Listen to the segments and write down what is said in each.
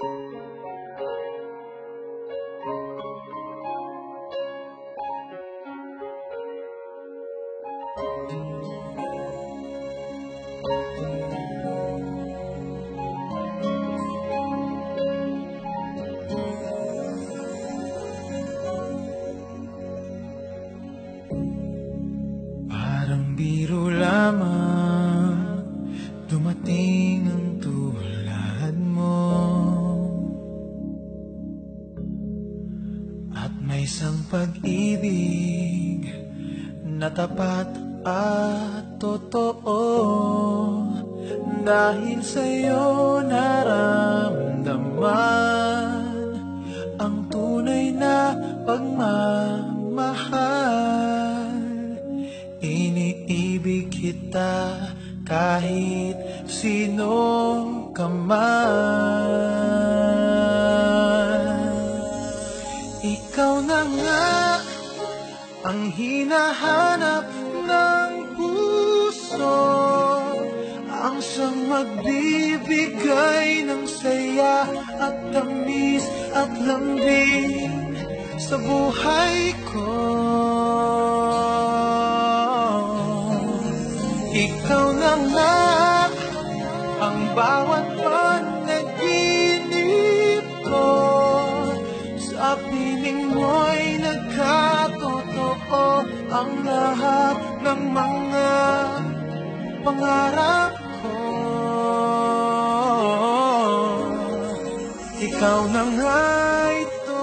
Parang biro lamang dumating ang tulad mo, at may isang pag-ibig na tapat at totoo. Dahil sa'yo naramdaman ang tunay na pagmamahal. Iniibig kita kahit sino ka man. Ikaw na nga ang hinahanap ng puso, ang siyang magbibigay ng saya at tamis at lambing sa buhay ko. Ikaw na nga ang bawat panaginip ko, sa piling mo'y nagkatotoo ang lahat ng mga pangarap ko. Ikaw na nga ito.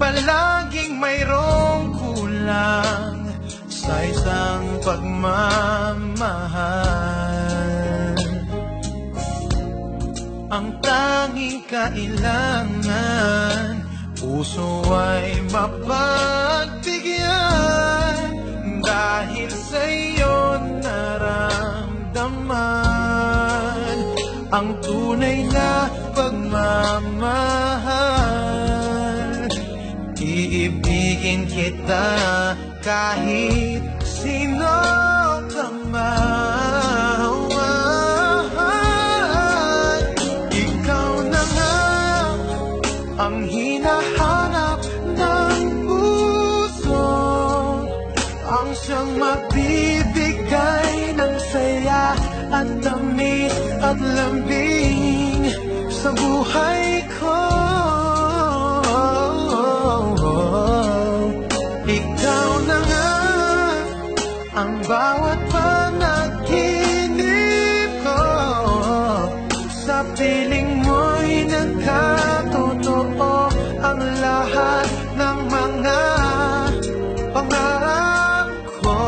Palaging mayroong kulang sa isang pagmamahal. Ang tanging kailangan, puso ay mapagbigyan. Dahil sa'yo naramdaman ang tunay na pagmamahal. Iibigin kita kahit sino ka man. Ikaw na nga ang hinahanap ng puso, ang siyang magbibigay ng saya at tamis at lambing sa buhay ko. Ikaw na nga ang bawat panaginip ko, sa piling mo'y nagkatotoo ang lahat ng mga pangarap ko.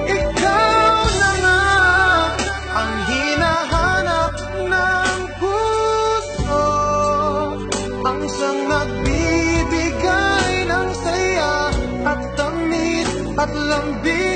Ikaw na nga ang hinahanap ng puso, ang siyang nagbibigay ng saya at tamis at lambing